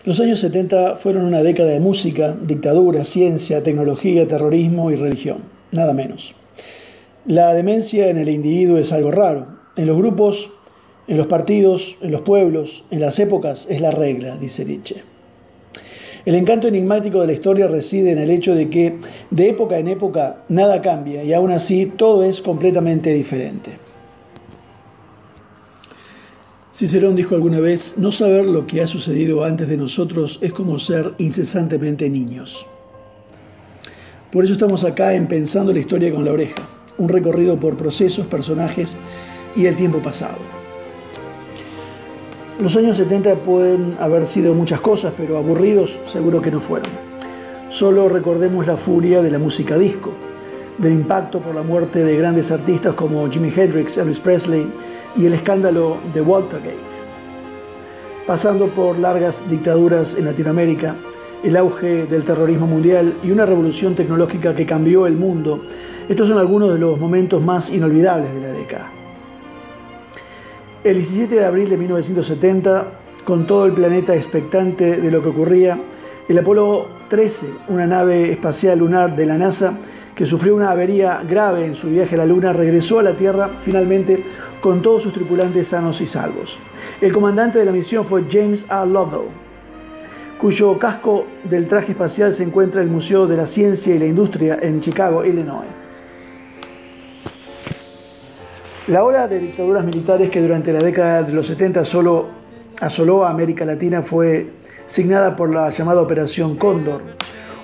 Los años 70 fueron una década de música, dictadura, ciencia, tecnología, terrorismo y religión, nada menos. La demencia en el individuo es algo raro. En los grupos, en los partidos, en los pueblos, en las épocas es la regla, dice Nietzsche. El encanto enigmático de la historia reside en el hecho de que de época en época nada cambia y aún así todo es completamente diferente. Cicerón dijo alguna vez: no saber lo que ha sucedido antes de nosotros es como ser incesantemente niños. Por eso estamos acá en Pensando la Historia con la Oreja, un recorrido por procesos, personajes y el tiempo pasado. Los años 70 pueden haber sido muchas cosas, pero aburridos seguro que no fueron. Solo recordemos la furia de la música disco, del impacto por la muerte de grandes artistas como Jimi Hendrix, Elvis Presley y el escándalo de Watergate. Pasando por largas dictaduras en Latinoamérica, el auge del terrorismo mundial y una revolución tecnológica que cambió el mundo, estos son algunos de los momentos más inolvidables de la década. El 17 de abril de 1970, con todo el planeta expectante de lo que ocurría, el Apolo 13, una nave espacial lunar de la NASA, que sufrió una avería grave en su viaje a la Luna, regresó a la Tierra finalmente con todos sus tripulantes sanos y salvos. El comandante de la misión fue James A. Lovell, cuyo casco del traje espacial se encuentra en el Museo de la Ciencia y la Industria en Chicago, Illinois. La ola de dictaduras militares que durante la década de los 70 asoló a América Latina fue signada por la llamada Operación Cóndor,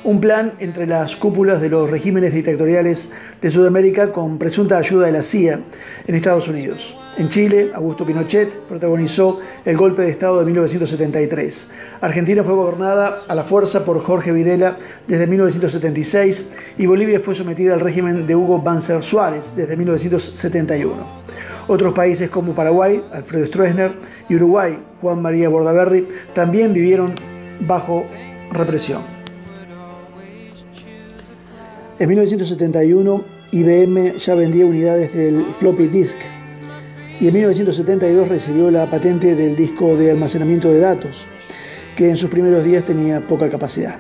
un plan entre las cúpulas de los regímenes dictatoriales de Sudamérica con presunta ayuda de la CIA en Estados Unidos. En Chile, Augusto Pinochet protagonizó el golpe de Estado de 1973. Argentina fue gobernada a la fuerza por Jorge Videla desde 1976 y Bolivia fue sometida al régimen de Hugo Banzer Suárez desde 1971. Otros países como Paraguay, Alfredo Stroessner, y Uruguay, Juan María Bordaberry, también vivieron bajo represión. En 1971, IBM ya vendía unidades del floppy disk y en 1972 recibió la patente del disco de almacenamiento de datos, que en sus primeros días tenía poca capacidad.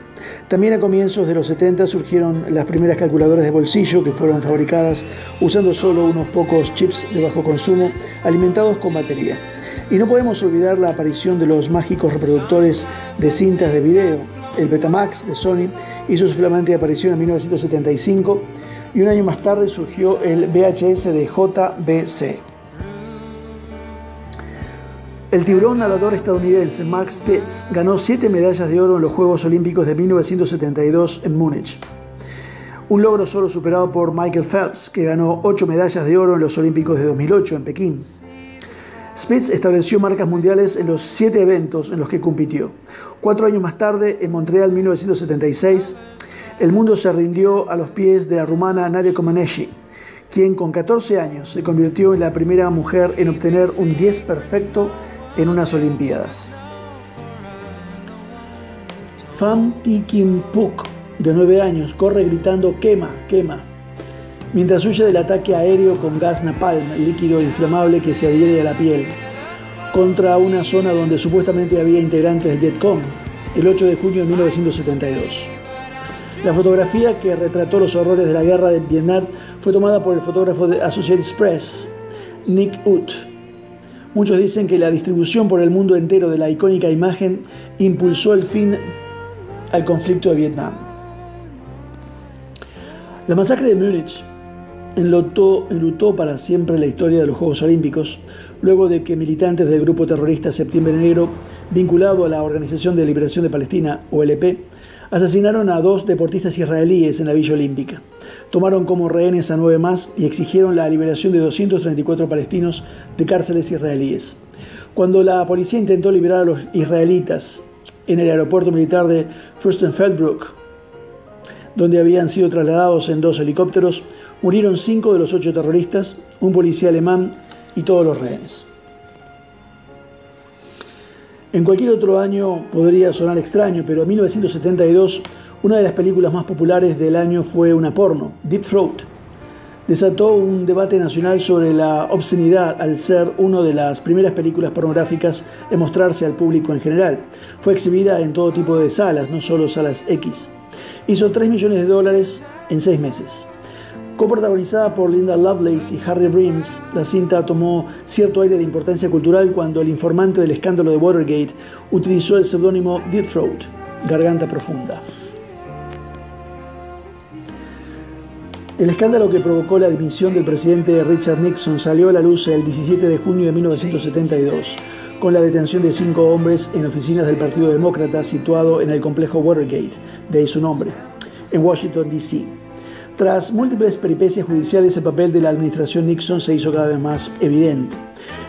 También a comienzos de los 70 surgieron las primeras calculadoras de bolsillo que fueron fabricadas usando solo unos pocos chips de bajo consumo alimentados con batería. Y no podemos olvidar la aparición de los mágicos reproductores de cintas de video. El Betamax de Sony hizo su flamante aparición en 1975 y un año más tarde surgió el VHS de JVC. El tiburón nadador estadounidense Mark Spitz ganó 7 medallas de oro en los Juegos Olímpicos de 1972 en Múnich. Un logro solo superado por Michael Phelps, que ganó 8 medallas de oro en los Olímpicos de 2008 en Pekín. Spitz estableció marcas mundiales en los 7 eventos en los que compitió. 4 años más tarde, en Montreal 1976, el mundo se rindió a los pies de la rumana Nadia Comaneci, quien con 14 años se convirtió en la primera mujer en obtener un 10 perfecto en unas Olimpiadas. Pham Thi Kim Phuc, de 9 años, corre gritando "quema, quema", mientras huye del ataque aéreo con gas napalm, líquido inflamable que se adhiere a la piel, contra una zona donde supuestamente había integrantes del Vietcong, el 8 de junio de 1972. La fotografía que retrató los horrores de la guerra de Vietnam fue tomada por el fotógrafo de Associated Press, Nick Ut. Muchos dicen que la distribución por el mundo entero de la icónica imagen impulsó el fin al conflicto de Vietnam. La masacre de Múnich enlutó para siempre la historia de los Juegos Olímpicos, luego de que militantes del grupo terrorista Septiembre Negro, vinculado a la Organización de Liberación de Palestina, OLP, asesinaron a 2 deportistas israelíes en la Villa Olímpica. Tomaron como rehenes a 9 más y exigieron la liberación de 234 palestinos de cárceles israelíes. Cuando la policía intentó liberar a los israelitas en el aeropuerto militar de Fürstenfeldbruck, donde habían sido trasladados en 2 helicópteros, murieron 5 de los 8 terroristas, un policía alemán y todos los rehenes. En cualquier otro año podría sonar extraño, pero en 1972 una de las películas más populares del año fue una porno, Deep Throat, desató un debate nacional sobre la obscenidad al ser una de las primeras películas pornográficas en mostrarse al público en general. Fue exhibida en todo tipo de salas, no solo salas X. Hizo $3 millones en 6 meses. Coprotagonizada por Linda Lovelace y Harry Brims, la cinta tomó cierto aire de importancia cultural cuando el informante del escándalo de Watergate utilizó el seudónimo Deep Throat, Garganta Profunda. El escándalo que provocó la dimisión del presidente Richard Nixon salió a la luz el 17 de junio de 1972, con la detención de 5 hombres en oficinas del Partido Demócrata situado en el complejo Watergate, de ahí su nombre, en Washington, D.C. Tras múltiples peripecias judiciales, el papel de la administración Nixon se hizo cada vez más evidente.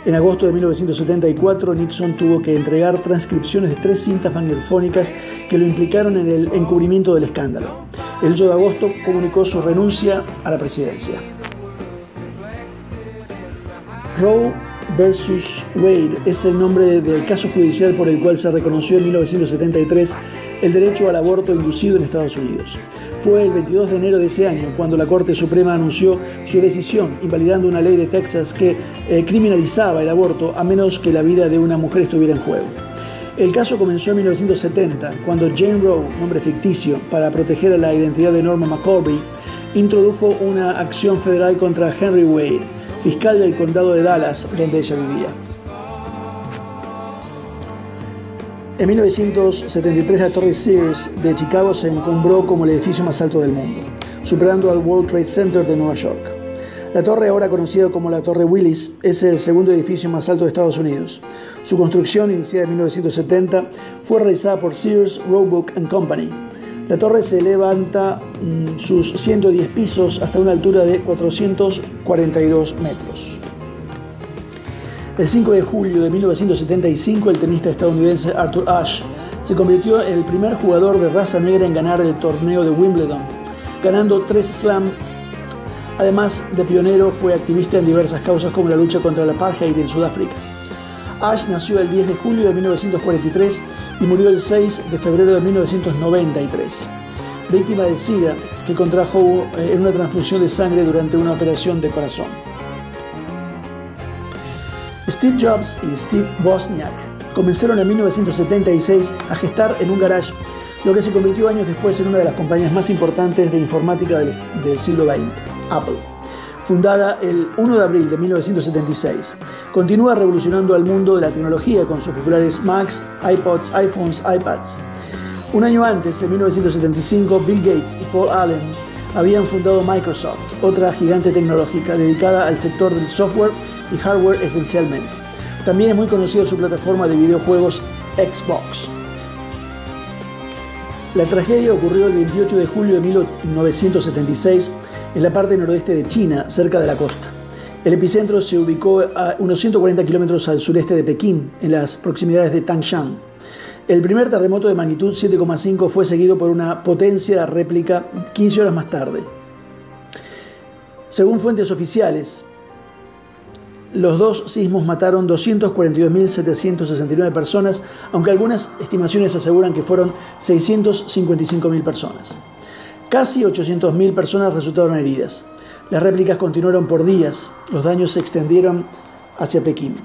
En agosto de 1974, Nixon tuvo que entregar transcripciones de 3 cintas magnetofónicas que lo implicaron en el encubrimiento del escándalo. El 8 de agosto comunicó su renuncia a la presidencia. Roe versus Wade es el nombre del caso judicial por el cual se reconoció en 1973 el derecho al aborto inducido en Estados Unidos. Fue el 22 de enero de ese año cuando la Corte Suprema anunció su decisión, invalidando una ley de Texas que criminalizaba el aborto a menos que la vida de una mujer estuviera en juego. El caso comenzó en 1970, cuando Jane Roe, nombre ficticio, para proteger a la identidad de Norma McCorvey, introdujo una acción federal contra Henry Wade, fiscal del condado de Dallas, donde ella vivía. En 1973, la Torre Sears de Chicago se encumbró como el edificio más alto del mundo, superando al World Trade Center de Nueva York. La torre, ahora conocida como la Torre Willis, es el segundo edificio más alto de Estados Unidos. Su construcción, iniciada en 1970, fue realizada por Sears, Roebuck & Company. La torre se levanta sus 110 pisos hasta una altura de 442 metros. El 5 de julio de 1975, el tenista estadounidense Arthur Ashe se convirtió en el primer jugador de raza negra en ganar el torneo de Wimbledon, ganando 3 slams. Además de pionero, fue activista en diversas causas como la lucha contra el apartheid en Sudáfrica. Ashe nació el 10 de julio de 1943 y murió el 6 de febrero de 1993, víctima de SIDA que contrajo en una transfusión de sangre durante una operación de corazón. Steve Jobs y Steve Wozniak comenzaron en 1976 a gestar en un garage lo que se convirtió años después en una de las compañías más importantes de informática del siglo XX, Apple. Fundada el 1 de abril de 1976, continúa revolucionando al mundo de la tecnología con sus populares Macs, iPods, iPhones, iPads. Un año antes, en 1975, Bill Gates y Paul Allen habían fundado Microsoft, otra gigante tecnológica dedicada al sector del software y hardware esencialmente. También es muy conocida su plataforma de videojuegos Xbox. La tragedia ocurrió el 28 de julio de 1976 en la parte noroeste de China, cerca de la costa. El epicentro se ubicó a unos 140 kilómetros al sureste de Pekín, en las proximidades de Tangshan. El primer terremoto de magnitud 7,5 fue seguido por una potencia réplica 15 horas más tarde. Según fuentes oficiales, los 2 sismos mataron 242.769 personas, aunque algunas estimaciones aseguran que fueron 655.000 personas. Casi 800.000 personas resultaron heridas. Las réplicas continuaron por días. Los daños se extendieron hacia Pekín.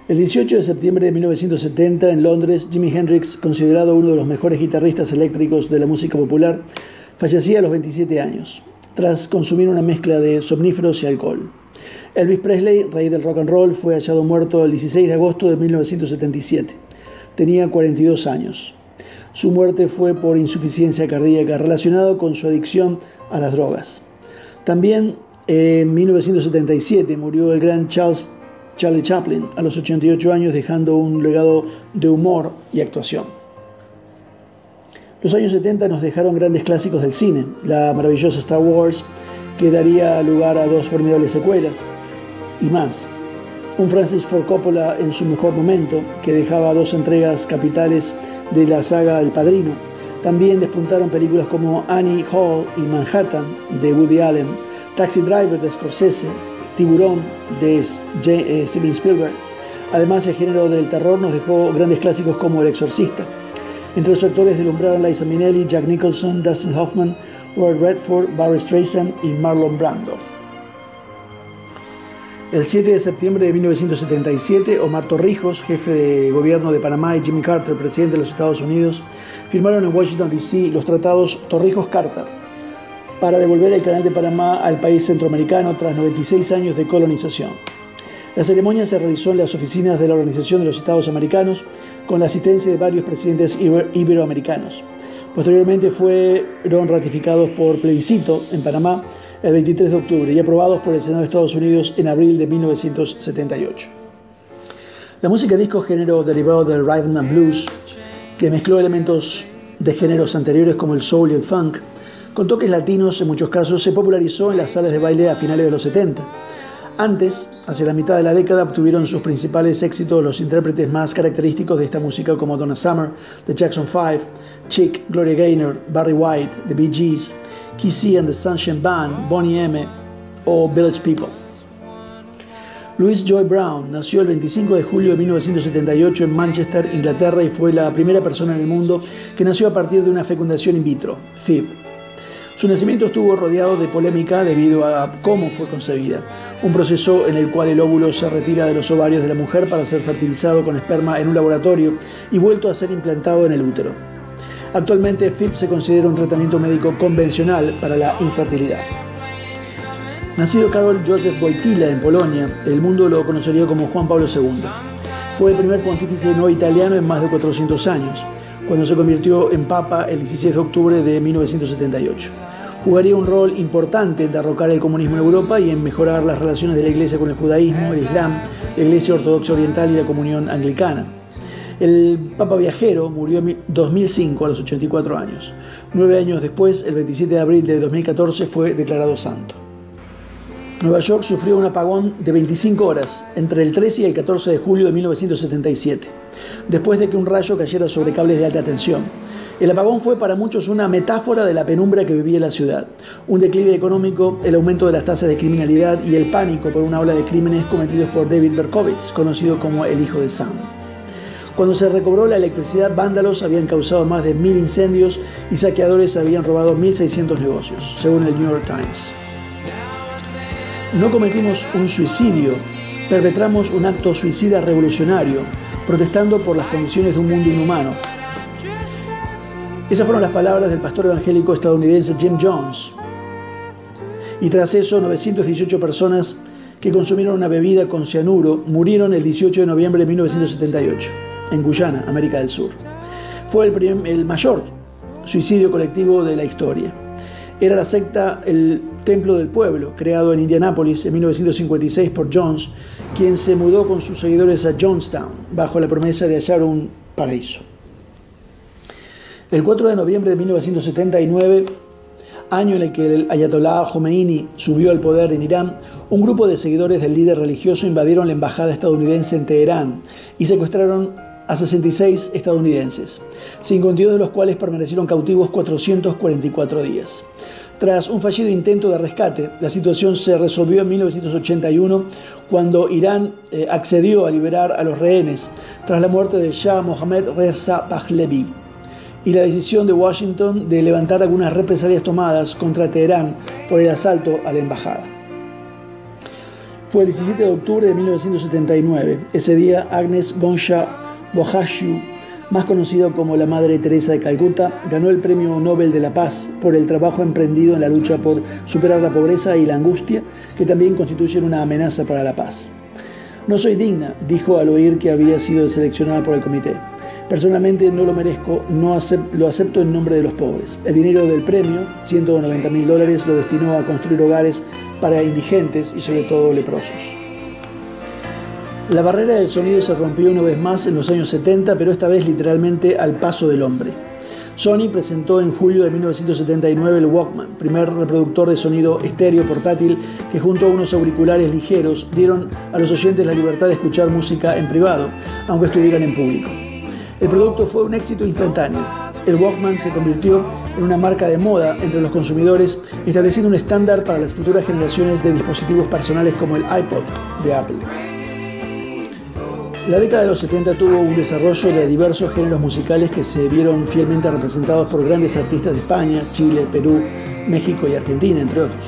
El 18 de septiembre de 1970, en Londres, Jimi Hendrix, considerado uno de los mejores guitarristas eléctricos de la música popular, fallecía a los 27 años, tras consumir una mezcla de somníferos y alcohol. Elvis Presley, rey del rock and roll, fue hallado muerto el 16 de agosto de 1977. Tenía 42 años. Su muerte fue por insuficiencia cardíaca relacionada con su adicción a las drogas. También en 1977 murió el gran Charlie Chaplin a los 88 años, dejando un legado de humor y actuación. Los años 70 nos dejaron grandes clásicos del cine, la maravillosa Star Wars, que daría lugar a 2 formidables secuelas, y más. Un Francis Ford Coppola en su mejor momento, que dejaba 2 entregas capitales de la saga El Padrino. También despuntaron películas como Annie Hall y Manhattan, de Woody Allen, Taxi Driver, de Scorsese, Tiburón, de Steven Spielberg. Además, el género del terror nos dejó grandes clásicos como El Exorcista. Entre los actores deslumbraron Liza Minnelli, Jack Nicholson, Dustin Hoffman Robert Redford, Barbra Streisand y Marlon Brando. El 7 de septiembre de 1977, Omar Torrijos, jefe de gobierno de Panamá, y Jimmy Carter, presidente de los Estados Unidos, firmaron en Washington, D.C. los tratados Torrijos-Carter para devolver el Canal de Panamá al país centroamericano tras 96 años de colonización. La ceremonia se realizó en las oficinas de la Organización de los Estados Americanos con la asistencia de varios presidentes iberoamericanos. Posteriormente fueron ratificados por plebiscito en Panamá el 23 de octubre y aprobados por el Senado de Estados Unidos en abril de 1978. La música disco, género derivado del rhythm and blues, que mezcló elementos de géneros anteriores como el soul y el funk, con toques latinos en muchos casos, se popularizó en las salas de baile a finales de los 70. Antes, hacia la mitad de la década, obtuvieron sus principales éxitos los intérpretes más característicos de esta música como Donna Summer, The Jackson 5, Chick, Gloria Gaynor, Barry White, The Bee Gees, Kissy and the Sunshine Band, Boney M. o Village People. Louise Joy Brown nació el 25 de julio de 1978 en Manchester, Inglaterra, y fue la primera persona en el mundo que nació a partir de una fecundación in vitro, FIV. Su nacimiento estuvo rodeado de polémica debido a cómo fue concebida, un proceso en el cual el óvulo se retira de los ovarios de la mujer para ser fertilizado con esperma en un laboratorio y vuelto a ser implantado en el útero. Actualmente, FIV se considera un tratamiento médico convencional para la infertilidad. Nacido Karol Józef Wojtyła en Polonia, el mundo lo conocería como Juan Pablo II. Fue el primer pontífice no italiano en más de 400 años, cuando se convirtió en papa el 16 de octubre de 1978. Jugaría un rol importante en derrocar el comunismo en Europa y en mejorar las relaciones de la Iglesia con el judaísmo, el Islam, la Iglesia Ortodoxa Oriental y la Comunión Anglicana. El Papa Viajero murió en 2005 a los 84 años. 9 años después, el 27 de abril de 2014, fue declarado santo. Nueva York sufrió un apagón de 25 horas entre el 13 y el 14 de julio de 1977, después de que un rayo cayera sobre cables de alta tensión. El apagón fue para muchos una metáfora de la penumbra que vivía la ciudad, un declive económico, el aumento de las tasas de criminalidad y el pánico por una ola de crímenes cometidos por David Berkowitz, conocido como el hijo de Sam. Cuando se recobró la electricidad, vándalos habían causado más de 1.000 incendios y saqueadores habían robado 1.600 negocios, según el New York Times. No cometimos un suicidio, perpetramos un acto suicida revolucionario, protestando por las condiciones de un mundo inhumano. Esas fueron las palabras del pastor evangélico estadounidense Jim Jones. Y tras eso, 918 personas que consumieron una bebida con cianuro murieron el 18 de noviembre de 1978, en Guyana, América del Sur. Fue el mayor suicidio colectivo de la historia. Era la secta El Templo del Pueblo, creado en Indianápolis en 1956 por Jones, quien se mudó con sus seguidores a Jonestown, bajo la promesa de hallar un paraíso. El 4 de noviembre de 1979, año en el que el Ayatollah Khomeini subió al poder en Irán, un grupo de seguidores del líder religioso invadieron la embajada estadounidense en Teherán y secuestraron a 66 estadounidenses, 52 de los cuales permanecieron cautivos 444 días. Tras un fallido intento de rescate, la situación se resolvió en 1981 cuando Irán accedió a liberar a los rehenes tras la muerte de Shah Mohammad Reza Pahlavi y la decisión de Washington de levantar algunas represalias tomadas contra Teherán por el asalto a la embajada. Fue el 17 de octubre de 1979. Ese día, Agnes Gonsha Bohashu, más conocida como la Madre Teresa de Calcuta, ganó el Premio Nobel de la Paz por el trabajo emprendido en la lucha por superar la pobreza y la angustia, que también constituyen una amenaza para la paz. No soy digna, dijo al oír que había sido seleccionada por el comité. Personalmente no lo merezco, lo acepto en nombre de los pobres. El dinero del premio, $190.000, lo destinó a construir hogares para indigentes y sobre todo leprosos. La barrera del sonido se rompió una vez más en los años 70, pero esta vez literalmente al paso del hombre. Sony presentó en julio de 1979 el Walkman, primer reproductor de sonido estéreo portátil que junto a unos auriculares ligeros dieron a los oyentes la libertad de escuchar música en privado, aunque estuvieran en público. El producto fue un éxito instantáneo. El Walkman se convirtió en una marca de moda entre los consumidores, estableciendo un estándar para las futuras generaciones de dispositivos personales como el iPod de Apple. La década de los 70 tuvo un desarrollo de diversos géneros musicales que se vieron fielmente representados por grandes artistas de España, Chile, Perú, México y Argentina, entre otros.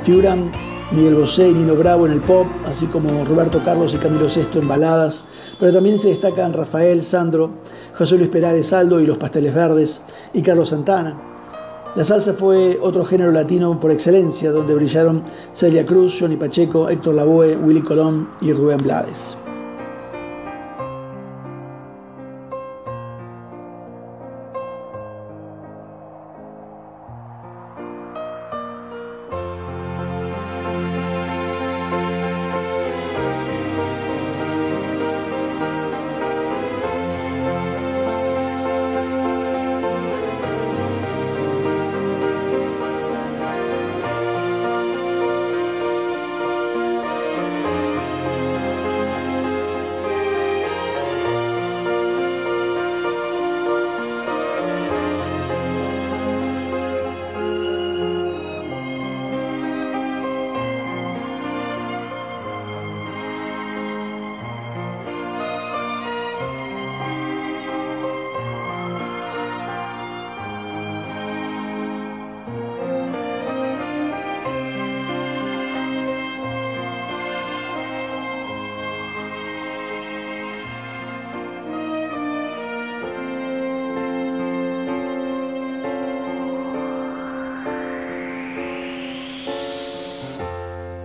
Figuran Miguel Bosé y Nino Bravo en el pop, así como Roberto Carlos y Camilo Sesto en baladas, pero también se destacan Rafael, Sandro, José Luis Perales Aldo y Los Pasteles Verdes, y Carlos Santana. La salsa fue otro género latino por excelencia, donde brillaron Celia Cruz, Johnny Pacheco, Héctor Lavoe, Willy Colón y Rubén Blades.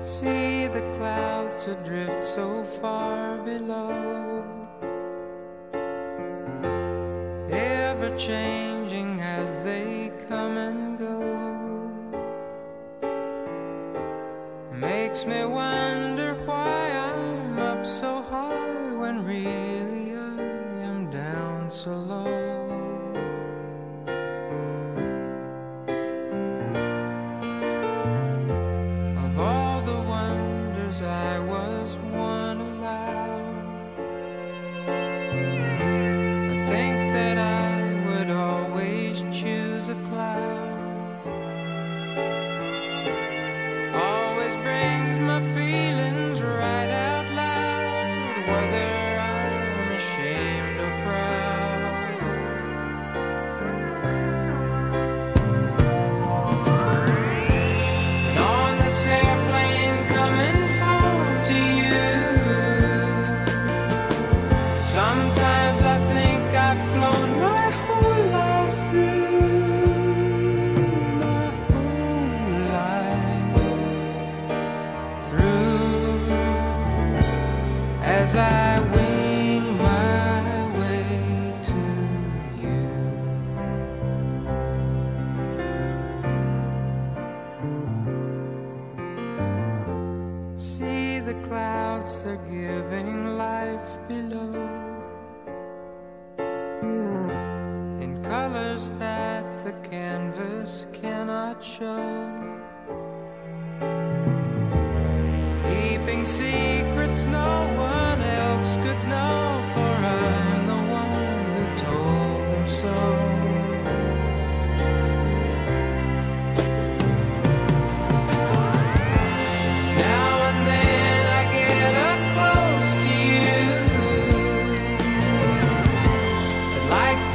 See the clouds adrift so far below, ever changing as they come and go. Makes me wonder why I'm up so high when really I am down so low. I was one allowed. I think that I would always choose a cloud. Always brings my feelings right out loud, whether I'm ashamed or proud. And on this airplane coming to you, sometimes I think I've flown my whole life through, my whole life through, as I wing my way to you. See the clouds, they're giving life below, in colors that the canvas cannot show, keeping secrets no one else could know, for I'm the one who told them so.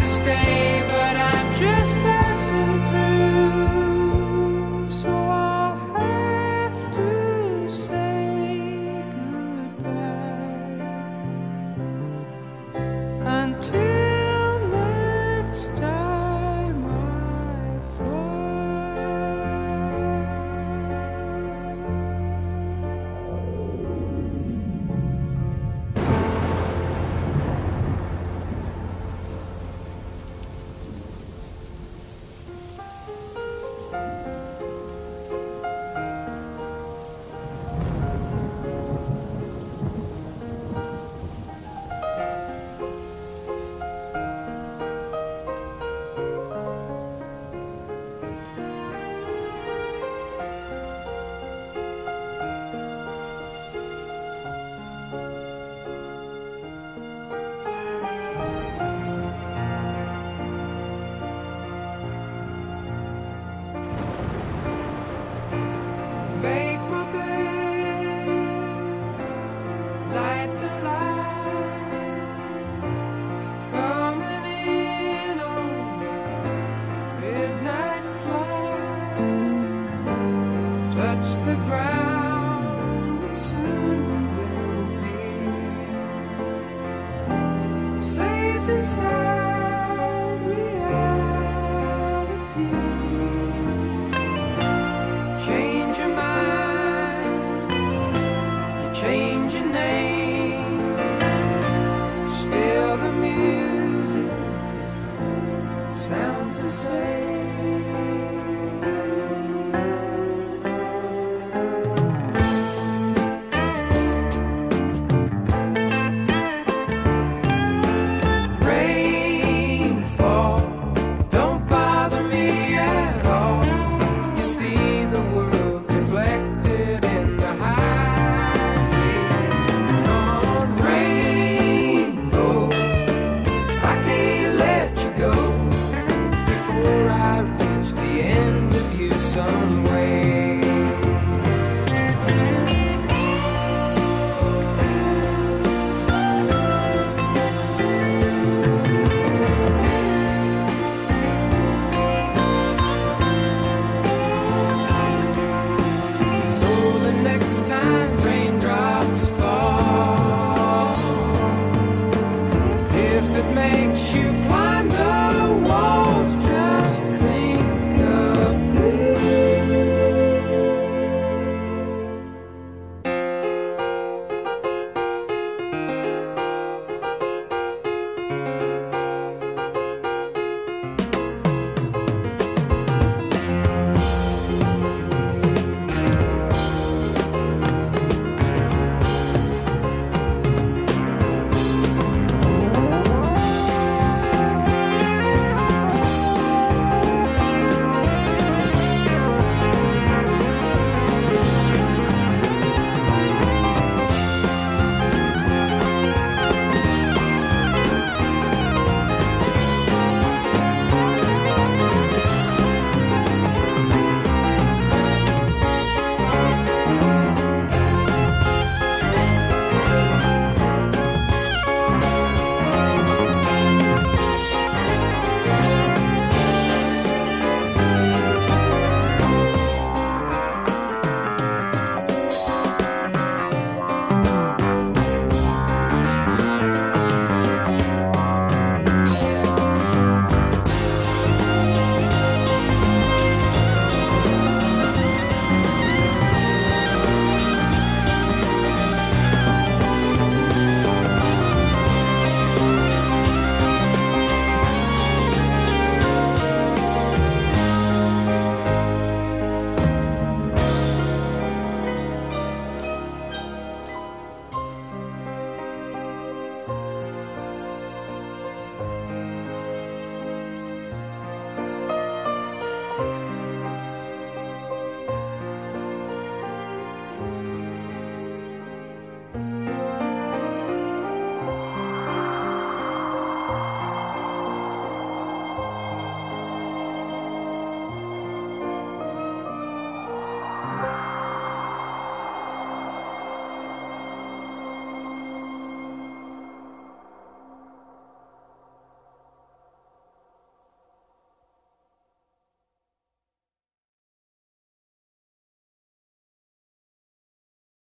Stay, but I'm just passing through, so I'll have to say goodbye until